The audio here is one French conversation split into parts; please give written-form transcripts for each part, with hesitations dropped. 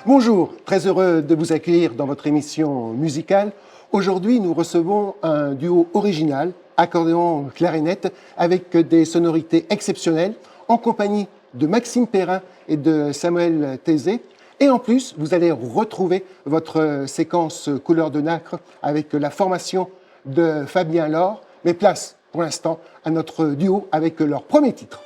Bonjour, très heureux de vous accueillir dans votre émission musicale. Aujourd'hui, nous recevons un duo original, accordéon clarinette, avec des sonorités exceptionnelles, en compagnie de Maxime Perrin et de Samuel Tézé. Et en plus, vous allez retrouver votre séquence couleur de nacre avec la formation de Fabien Laure. Mais place, pour l'instant, à notre duo avec leur premier titre.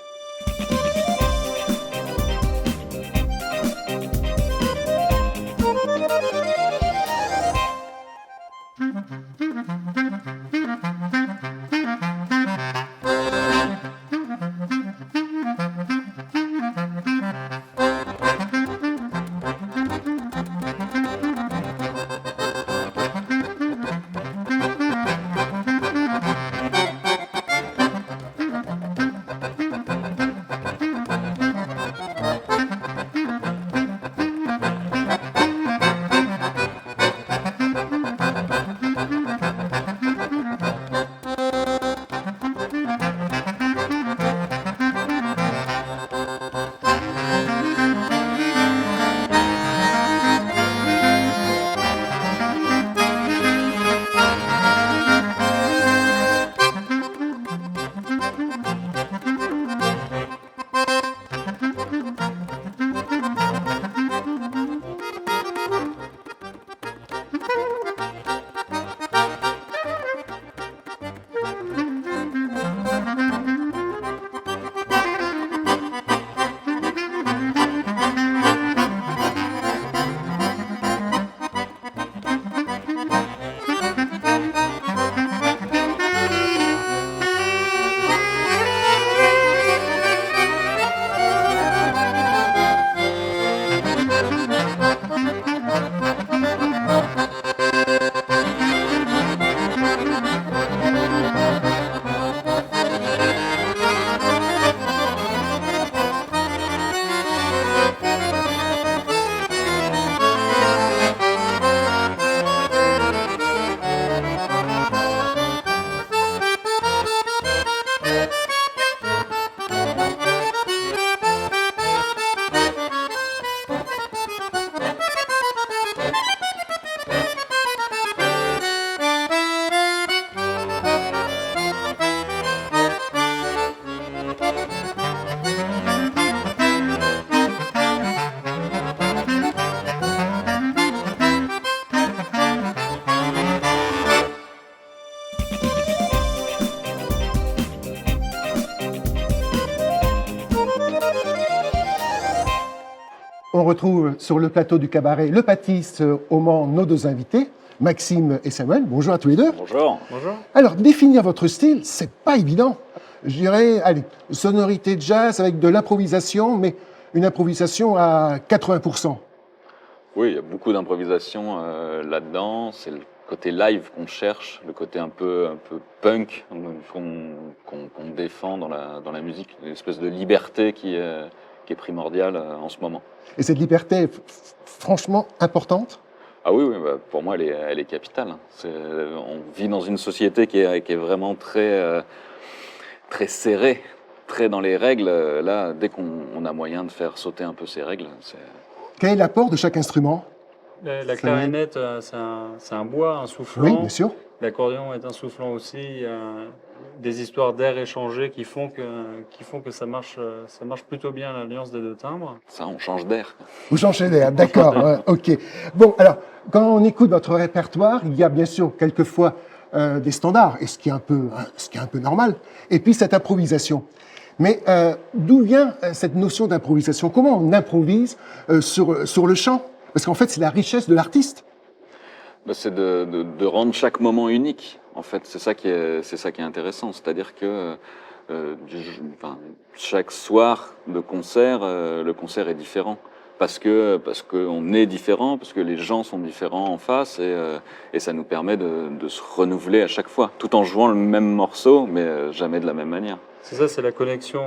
On retrouve sur le plateau du cabaret Le Pâtisse au Mans nos deux invités, Maxime et Samuel. Bonjour à tous les deux. Bonjour. Bonjour. Alors, définir votre style, c'est pas évident. Je dirais, allez, sonorité jazz avec de l'improvisation, mais une improvisation à 80%. Oui, il y a beaucoup d'improvisation là-dedans. C'est le côté live qu'on cherche, le côté un peu punk qu'on défend dans la musique, une espèce de liberté qui est primordiale en ce moment. Et cette liberté est franchement importante? Ah oui, bah, pour moi, elle est capitale. On vit dans une société qui est vraiment très serrée, très dans les règles. Là, dès qu'on a moyen de faire sauter un peu ces règles, c'est... Quel est l'apport de chaque instrument? La clarinette, c'est un bois, un soufflant. Oui, bien sûr. L'accordéon est un soufflant aussi. Il y a des histoires d'air échangés qui font que ça marche plutôt bien l'alliance des deux timbres. Ça, on change d'air. Vous changez d'air, d'accord, ok. Bon, alors, quand on écoute votre répertoire, il y a bien sûr quelquefois des standards, et ce qui est un peu normal, et puis cette improvisation. Mais d'où vient cette notion d'improvisation? Comment on improvise sur le champ? Parce qu'en fait, c'est la richesse de l'artiste. Bah, c'est de rendre chaque moment unique. En fait, c'est ça qui est intéressant. C'est-à-dire que chaque soir de concert, le concert est différent. Parce qu'on est différent, parce que les gens sont différents en face, et ça nous permet de se renouveler à chaque fois, tout en jouant le même morceau, mais jamais de la même manière. C'est ça, c'est la connexion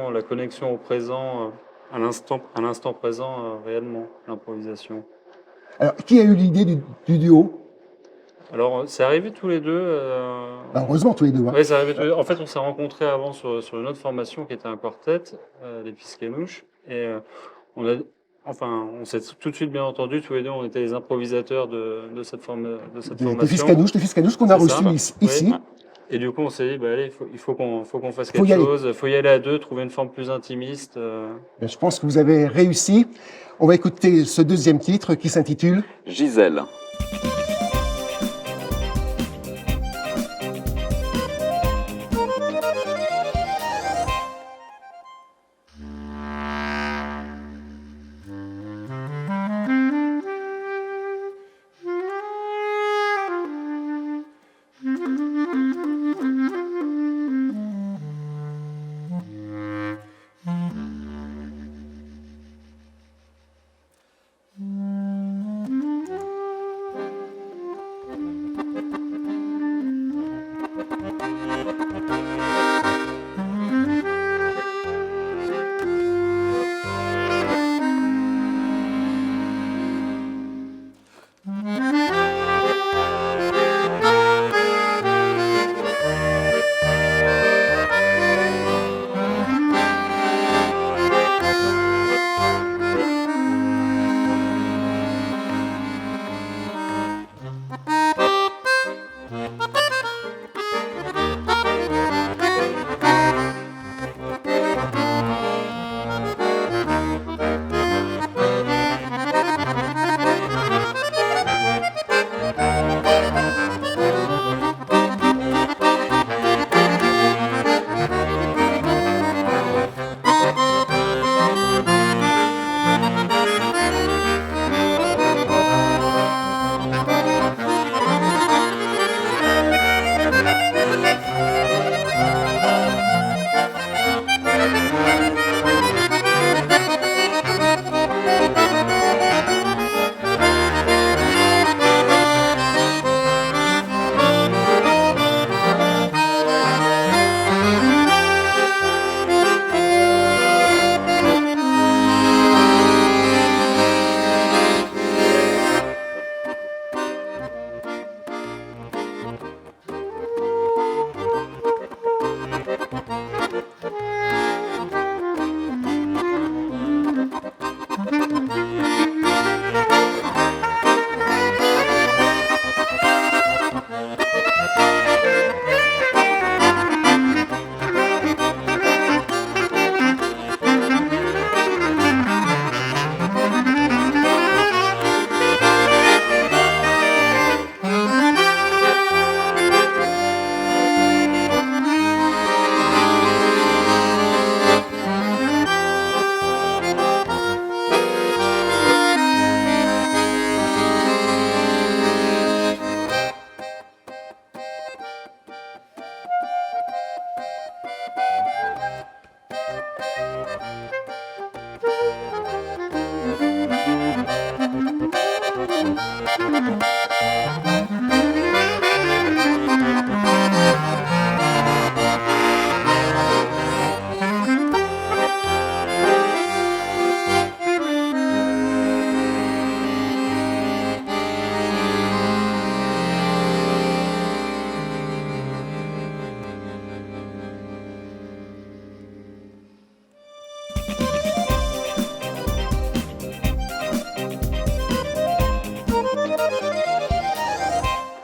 au présent, à l'instant présent, réellement, l'improvisation. Alors, qui a eu l'idée du duo? Alors, c'est arrivé tous les deux. Heureusement, tous les deux. Hein. Oui, c'est arrivé tous les deux. En fait, on s'est rencontrés avant sur une autre formation qui était un quartet, les Piscanouches, et Enfin, on s'est tout de suite bien entendu, tous les deux, on était les improvisateurs de cette Des formation. Fiscanouche qu'on a C'est ça, reçu bah, ici. oui. Et du coup, on s'est dit, bah, allez, il faut qu'on fasse Faut y quelque aller. chose, il faut y aller à deux, trouver une forme plus intimiste. Je pense que vous avez réussi. On va écouter ce deuxième titre qui s'intitule Gisèle.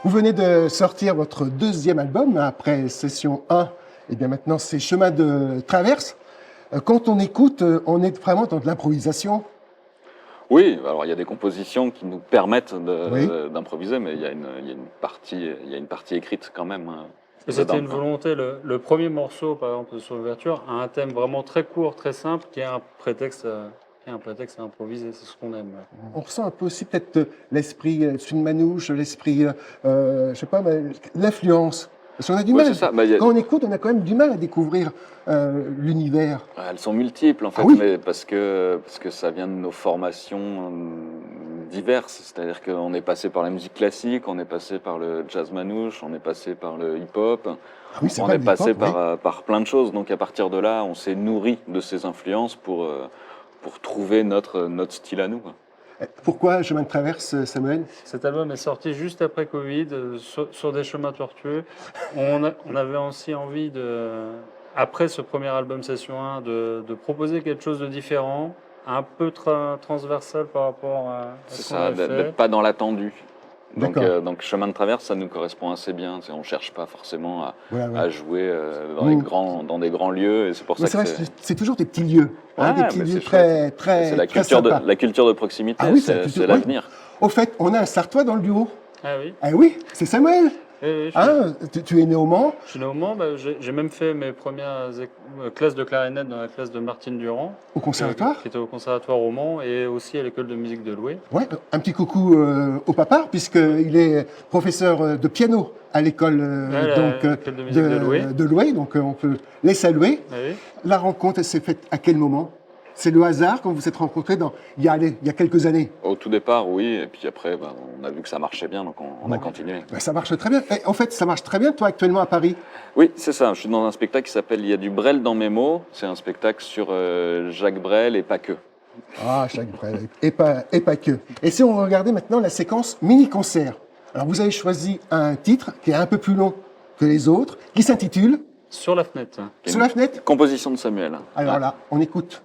Vous venez de sortir votre deuxième album après session 1. Et bien maintenant, c'est Chemin de traverse. Quand on écoute, on est vraiment dans de l'improvisation. Oui, alors il y a des compositions qui nous permettent Oui. d'improviser, mais il y a une partie écrite quand même. Et c'était une dedans, quoi. volonté. Le premier morceau, par exemple, sur l'ouverture, a un thème vraiment très court, très simple, qui est un prétexte, à improviser. C'est ce qu'on aime. On ressent un peu aussi peut-être l'esprit Swing Manouche, l'esprit, je sais pas, mais l'influence. Parce qu'on a du Ouais, mal, c'est ça. Bah, il y a- quand on écoute, on a quand même du mal à découvrir l'univers. Elles sont multiples en fait, Ah oui. mais parce que ça vient de nos formations diverses. C'est-à-dire qu'on est passé par la musique classique, on est passé par le jazz manouche, on est passé par le hip-hop, Ah oui, c'est on vrai, est passé l'hip-hop, oui. par plein de choses. Donc à partir de là, on s'est nourri de ces influences pour trouver notre style à nous, quoi. Pourquoi Chemin de traverse, Samuel? Cet album est sorti juste après Covid, sur des chemins tortueux. On avait aussi envie après ce premier album Session 1, de proposer quelque chose de différent, un peu transversal par rapport à C'est ce qu'on ça, avait fait. d'être pas dans l'attendu. D'accord. Donc chemin de traverse, ça nous correspond assez bien. On cherche pas forcément Voilà, ouais. à jouer Mm. dans des grands lieux, et c'est pour Mais ça c'est que vrai, c'est. c'est toujours des petits lieux, hein, des Ah, petits mais lieux c'est chouette. très, C'est très, très sympas. la culture de proximité, Ah oui, c'est la culture. c'est Oui. l'avenir. Au fait, on a un Sartois dans le duo. Ah oui, Ah oui, c'est Samuel. oui, Hein, tu es né au Mans. je suis né au Mans, bah, j'ai même fait mes premières classes de clarinette dans la classe de Martine Durand, Au conservatoire. qui était au conservatoire au Mans et aussi à l'école de musique de Loué. Ouais, un petit coucou au papa, puisqu'il est professeur de piano à l'école Ouais, l'école de musique de Loué. de Loué, donc on peut les saluer. Ah oui. La rencontre, elle s'est faite à quel moment? C'est le hasard quand vous vous êtes rencontrés il y a quelques années. Au tout départ, oui, et puis après, on a vu que ça marchait bien, donc on a Bon. continué. Ben, ça marche très bien. Et en fait, ça marche très bien, toi, actuellement à Paris. Oui, c'est ça. Je suis dans un spectacle qui s'appelle Il y a du Brel dans mes mots. C'est un spectacle sur Jacques Brel et pas que. Ah, chaque bref. Et pas que. Et si on regardait maintenant la séquence mini-concert. Alors, vous avez choisi un titre qui est un peu plus long que les autres, qui s'intitule Sur la fenêtre. Sous la fenêtre. Composition de Samuel. Alors Ouais. là, on écoute.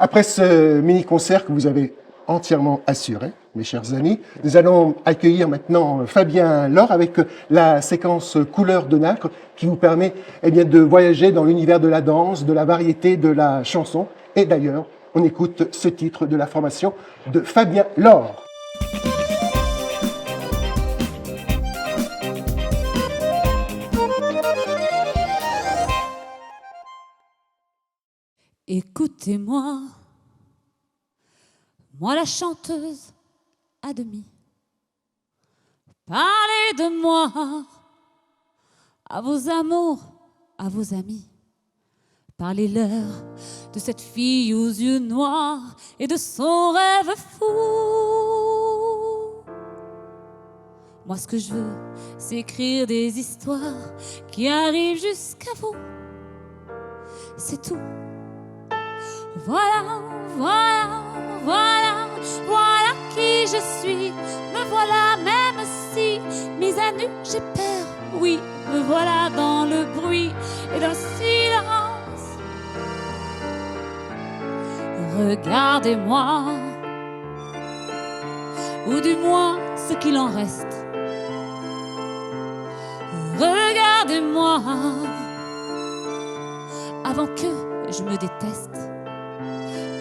Après ce mini-concert que vous avez entièrement assuré, mes chers amis, nous allons accueillir maintenant Fabien Laure avec la séquence Couleurs de nacre qui vous permet de voyager dans l'univers de la danse, de la variété, de la chanson. Et d'ailleurs, on écoute ce titre de la formation de Fabien Laure. Écoutez-moi, moi la chanteuse à demi. Parlez de moi à vos amours, à vos amis. Parlez-leur de cette fille aux yeux noirs et de son rêve fou. Moi ce que je veux, c'est écrire des histoires qui arrivent jusqu'à vous. C'est tout. Voilà, voilà, voilà, voilà qui je suis. Me voilà même si, mise à nu, j'ai peur. Oui, me voilà dans le bruit et dans le silence. Regardez-moi, ou du moins ce qu'il en reste. Regardez-moi, avant que je me déteste.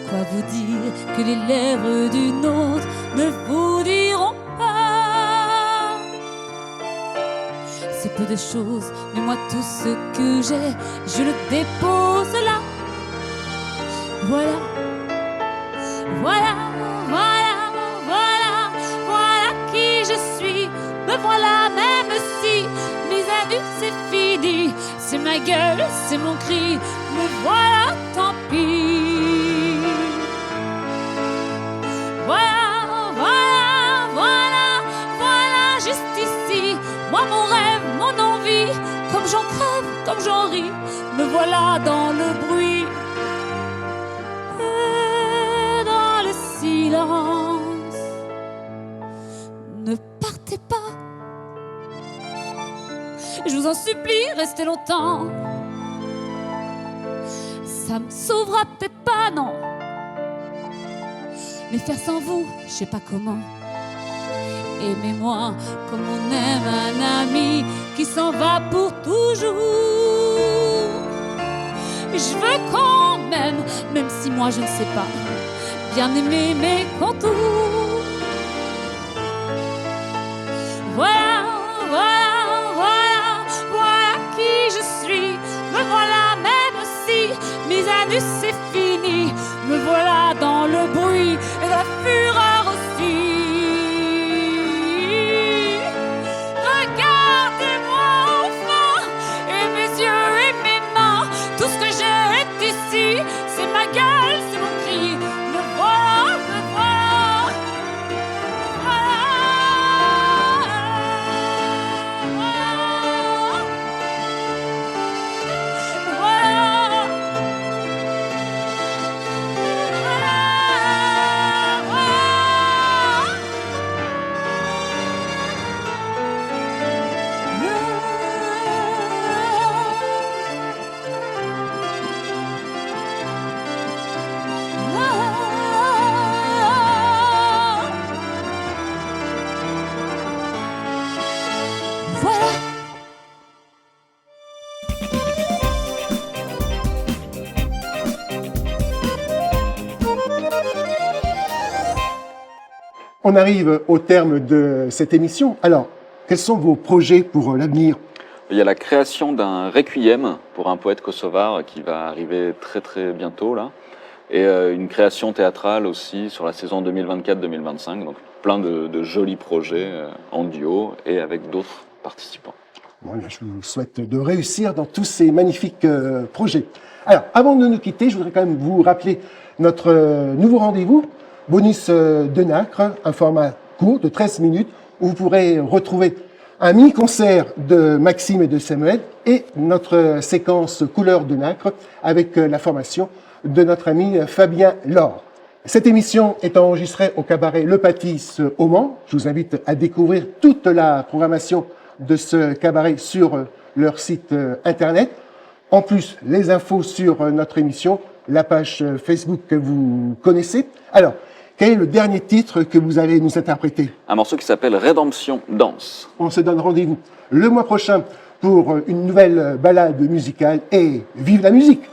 Quoi vous dire que les lèvres d'une autre ne vous diront pas? C'est peu de choses, mais moi tout ce que j'ai, je le dépose là. Voilà, voilà, voilà, voilà, voilà qui je suis. Me voilà même si mes adieux c'est fini. C'est ma gueule, c'est mon cri, me voilà, tant pis. Voilà, voilà, voilà, voilà, juste ici. Moi mon rêve, mon envie, comme j'en crève, comme j'en ris. Me voilà dans le bruit et dans le silence. Ne partez pas, je vous en supplie, restez longtemps. Ça me sauvera peut-être pas, non. Mais faire sans vous, je sais pas comment. Aimez-moi comme on aime un ami qui s'en va pour toujours. Je veux quand même si moi je ne sais pas, bien aimer mes contours. Voilà, voilà, voilà, voilà qui je suis. Me voilà même si mes anus c'est fini. Me voilà dans le bruit et la fureur aussi. Regardez-moi enfin, et mes yeux et mes mains. Tout ce que j'ai est ici. C'est ma gueule, c'est mon cri. Me voilà, me voilà, me voilà, voilà, voilà. Voilà. On arrive au terme de cette émission. Alors, quels sont vos projets pour l'avenir? Il y a la création d'un requiem pour un poète kosovar qui va arriver très très bientôt là, et une création théâtrale aussi sur la saison 2024-2025. Donc plein de jolis projets en duo et avec d'autres participants. Bon, je vous souhaite de réussir dans tous ces magnifiques projets. Alors, avant de nous quitter, je voudrais quand même vous rappeler notre nouveau rendez-vous, Bonus de Nacre, un format court de 13 minutes où vous pourrez retrouver un mini-concert de Maxime et de Samuel et notre séquence Couleurs de Nacre avec la formation de notre ami Fabien Laure. Cette émission est enregistrée au cabaret Le Pâtis au Mans. Je vous invite à découvrir toute la programmation de ce cabaret sur leur site internet. En plus, les infos sur notre émission la page Facebook que vous connaissez. Alors, quel est le dernier titre que vous allez nous interpréter? Un morceau qui s'appelle Rédemption Danse. On se donne rendez-vous le mois prochain pour une nouvelle balade musicale et vive la musique!